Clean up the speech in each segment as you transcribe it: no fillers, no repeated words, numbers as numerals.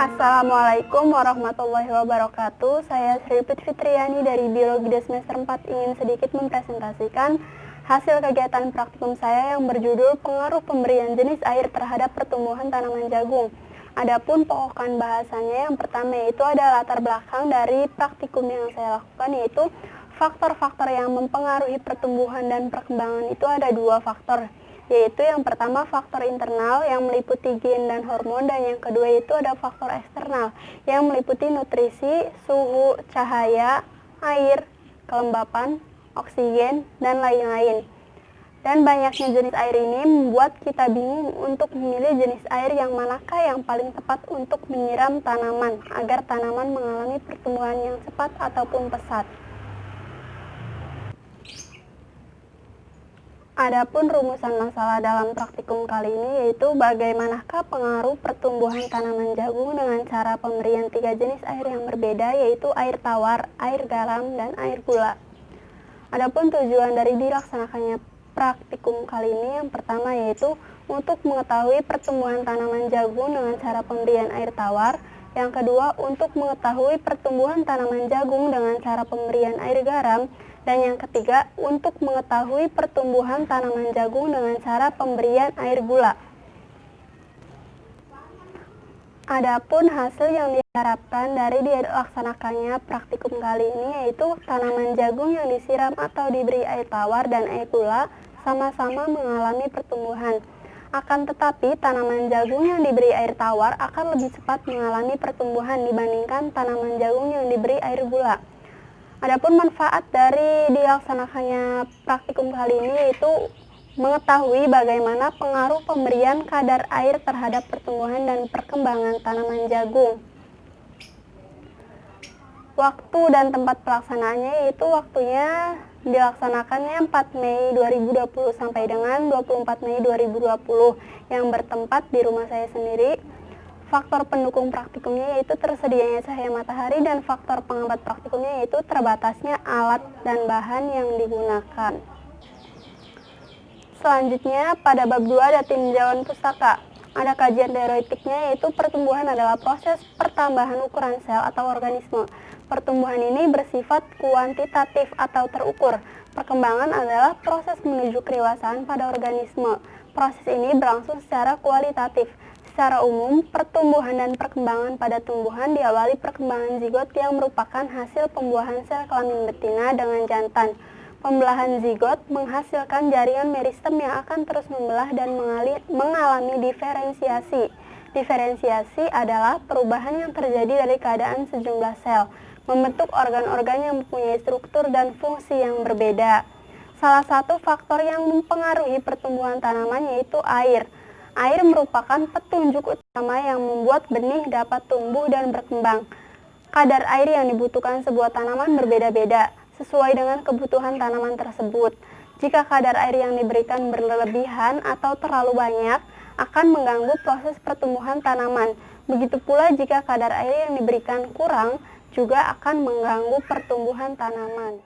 Assalamualaikum warahmatullahi wabarakatuh. Saya Sri Fitriani dari Biologi semester 4 ingin sedikit mempresentasikan hasil kegiatan praktikum saya yang berjudul pengaruh pemberian jenis air terhadap pertumbuhan tanaman jagung. Adapun pokokan bahasanya yang pertama yaitu ada latar belakang dari praktikum yang saya lakukan, yaitu faktor-faktor yang mempengaruhi pertumbuhan dan perkembangan itu ada dua faktor, yaitu yang pertama faktor internal yang meliputi gen dan hormon, dan yang kedua itu ada faktor eksternal yang meliputi nutrisi, suhu, cahaya, air, kelembapan, oksigen, dan lain-lain. Dan banyaknya jenis air ini membuat kita bingung untuk memilih jenis air yang manakah yang paling tepat untuk menyiram tanaman agar tanaman mengalami pertumbuhan yang cepat ataupun pesat. Adapun rumusan masalah dalam praktikum kali ini yaitu bagaimanakah pengaruh pertumbuhan tanaman jagung dengan cara pemberian 3 jenis air yang berbeda, yaitu air tawar, air garam, dan air gula. Adapun tujuan dari dilaksanakannya praktikum kali ini yang pertama yaitu untuk mengetahui pertumbuhan tanaman jagung dengan cara pemberian air tawar, yang kedua untuk mengetahui pertumbuhan tanaman jagung dengan cara pemberian air garam, dan yang ketiga untuk mengetahui pertumbuhan tanaman jagung dengan cara pemberian air gula. Adapun hasil yang diharapkan dari dilaksanakannya praktikum kali ini yaitu tanaman jagung yang disiram atau diberi air tawar dan air gula sama-sama mengalami pertumbuhan. Akan tetapi tanaman jagung yang diberi air tawar akan lebih cepat mengalami pertumbuhan dibandingkan tanaman jagung yang diberi air gula. Adapun manfaat dari dilaksanakannya praktikum kali ini yaitu mengetahui bagaimana pengaruh pemberian kadar air terhadap pertumbuhan dan perkembangan tanaman jagung. Waktu dan tempat pelaksanaannya yaitu waktunya dilaksanakannya 4 Mei 2020 sampai dengan 24 Mei 2020 yang bertempat di rumah saya sendiri. Faktor pendukung praktikumnya yaitu tersedianya cahaya matahari, dan faktor penghambat praktikumnya yaitu terbatasnya alat dan bahan yang digunakan. Selanjutnya pada bab 2 ada tinjauan pustaka. Ada kajian teoretiknya yaitu pertumbuhan adalah proses pertambahan ukuran sel atau organisme. Pertumbuhan ini bersifat kuantitatif atau terukur. Perkembangan adalah proses menuju kedewasaan pada organisme. Proses ini berlangsung secara kualitatif. Secara umum, pertumbuhan dan perkembangan pada tumbuhan diawali perkembangan zigot yang merupakan hasil pembuahan sel kelamin betina dengan jantan. Pembelahan zigot menghasilkan jaringan meristem yang akan terus membelah dan mengalami diferensiasi. Diferensiasi adalah perubahan yang terjadi dari keadaan sejumlah sel, membentuk organ-organ yang mempunyai struktur dan fungsi yang berbeda. Salah satu faktor yang mempengaruhi pertumbuhan tanaman yaitu air. Air merupakan petunjuk utama yang membuat benih dapat tumbuh dan berkembang. Kadar air yang dibutuhkan sebuah tanaman berbeda-beda, sesuai dengan kebutuhan tanaman tersebut. Jika kadar air yang diberikan berlebihan atau terlalu banyak, akan mengganggu proses pertumbuhan tanaman. Begitu pula jika kadar air yang diberikan kurang, juga akan mengganggu pertumbuhan tanaman.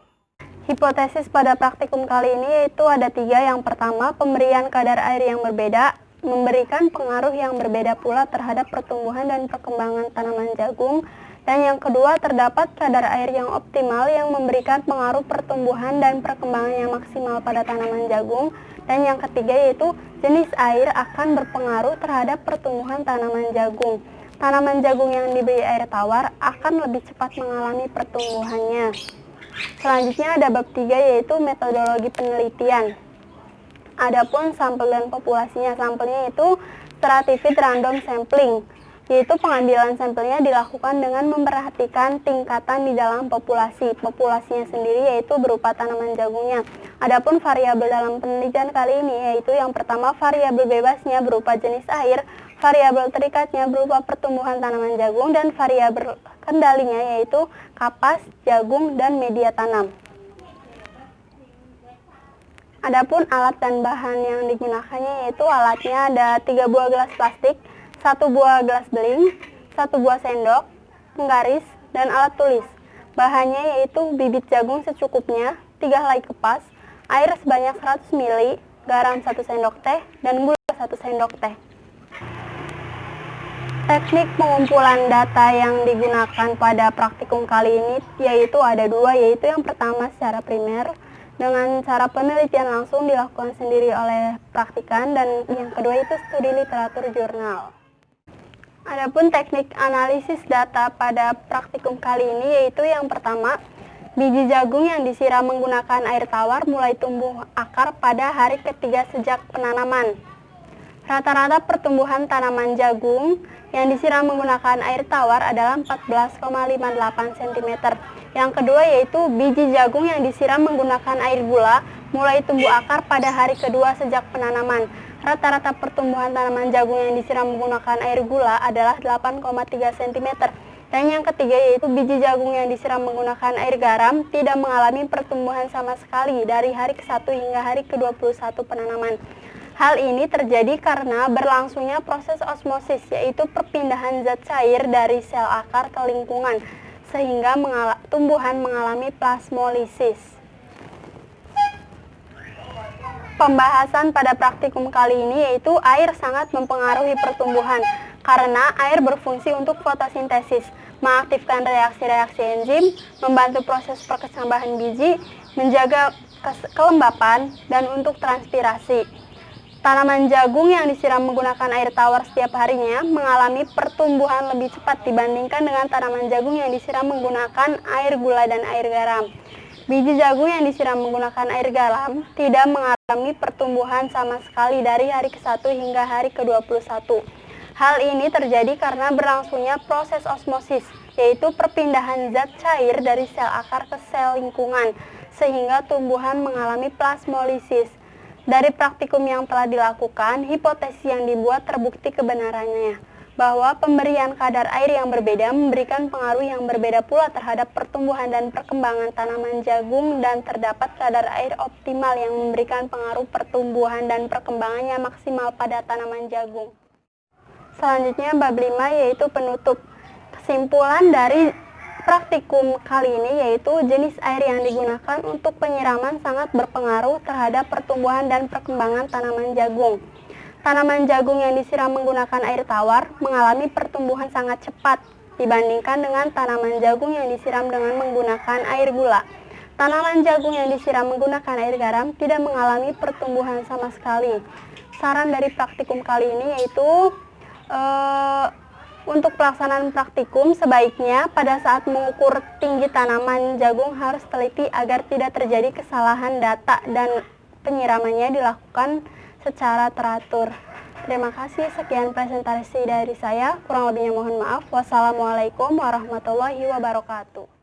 Hipotesis pada praktikum kali ini yaitu ada 3. Yang pertama, pemberian kadar air yang berbeda memberikan pengaruh yang berbeda pula terhadap pertumbuhan dan perkembangan tanaman jagung. Dan yang kedua, terdapat kadar air yang optimal yang memberikan pengaruh pertumbuhan dan perkembangan yang maksimal pada tanaman jagung. Dan yang ketiga yaitu jenis air akan berpengaruh terhadap pertumbuhan tanaman jagung. Tanaman jagung yang diberi air tawar akan lebih cepat mengalami pertumbuhannya. Selanjutnya ada bab 3 yaitu metodologi penelitian. Adapun sampel dan populasinya, sampelnya itu stratified random sampling, yaitu pengambilan sampelnya dilakukan dengan memperhatikan tingkatan di dalam populasi. Populasinya sendiri yaitu berupa tanaman jagungnya. Adapun variabel dalam penelitian kali ini yaitu yang pertama variabel bebasnya berupa jenis air, variabel terikatnya berupa pertumbuhan tanaman jagung, dan variabel kendalinya yaitu kapas, jagung, dan media tanam. Adapun alat dan bahan yang digunakannya yaitu alatnya ada 3 buah gelas plastik, 1 buah gelas beling, 1 buah sendok, penggaris, dan alat tulis. Bahannya yaitu bibit jagung secukupnya, 3 helai kepas, air sebanyak 100 ml, garam 1 sendok teh, dan gula 1 sendok teh. Teknik pengumpulan data yang digunakan pada praktikum kali ini yaitu ada dua, yaitu yang pertama secara primer dengan cara penelitian langsung dilakukan sendiri oleh praktikan, dan yang kedua itu studi literatur jurnal. Adapun teknik analisis data pada praktikum kali ini yaitu yang pertama, biji jagung yang disiram menggunakan air tawar mulai tumbuh akar pada hari ketiga sejak penanaman. Rata-rata pertumbuhan tanaman jagung yang disiram menggunakan air tawar adalah 14,58 cm. Yang kedua yaitu biji jagung yang disiram menggunakan air gula mulai tumbuh akar pada hari kedua sejak penanaman. Rata-rata pertumbuhan tanaman jagung yang disiram menggunakan air gula adalah 8,3 cm. Dan yang ketiga yaitu biji jagung yang disiram menggunakan air garam tidak mengalami pertumbuhan sama sekali dari hari ke-1 hingga hari ke-21 penanaman. Hal ini terjadi karena berlangsungnya proses osmosis, yaitu perpindahan zat cair dari sel akar ke lingkungan, sehingga tumbuhan mengalami plasmolisis. Pembahasan pada praktikum kali ini yaitu air sangat mempengaruhi pertumbuhan, karena air berfungsi untuk fotosintesis, mengaktifkan reaksi-reaksi enzim, membantu proses perkesambahan biji, menjaga kelembapan, dan untuk transpirasi. Tanaman jagung yang disiram menggunakan air tawar setiap harinya mengalami pertumbuhan lebih cepat dibandingkan dengan tanaman jagung yang disiram menggunakan air gula dan air garam. Biji jagung yang disiram menggunakan air garam tidak mengalami pertumbuhan sama sekali dari hari ke-1 hingga hari ke-21. Hal ini terjadi karena berlangsungnya proses osmosis, yaitu perpindahan zat cair dari sel akar ke sel lingkungan, sehingga tumbuhan mengalami plasmolisis. Dari praktikum yang telah dilakukan, hipotesis yang dibuat terbukti kebenarannya, bahwa pemberian kadar air yang berbeda memberikan pengaruh yang berbeda pula terhadap pertumbuhan dan perkembangan tanaman jagung, dan terdapat kadar air optimal yang memberikan pengaruh pertumbuhan dan perkembangannya maksimal pada tanaman jagung. Selanjutnya bab 5 yaitu penutup. Kesimpulan dari praktikum kali ini yaitu jenis air yang digunakan untuk penyiraman sangat berpengaruh terhadap pertumbuhan dan perkembangan tanaman jagung. Tanaman jagung yang disiram menggunakan air tawar mengalami pertumbuhan sangat cepat dibandingkan dengan tanaman jagung yang disiram dengan menggunakan air gula. Tanaman jagung yang disiram menggunakan air garam tidak mengalami pertumbuhan sama sekali. Saran dari praktikum kali ini yaitu untuk pelaksanaan praktikum, sebaiknya pada saat mengukur tinggi tanaman jagung harus teliti agar tidak terjadi kesalahan data dan penyiramannya dilakukan secara teratur. Terima kasih, sekian presentasi dari saya. Kurang lebihnya mohon maaf. Wassalamualaikum warahmatullahi wabarakatuh.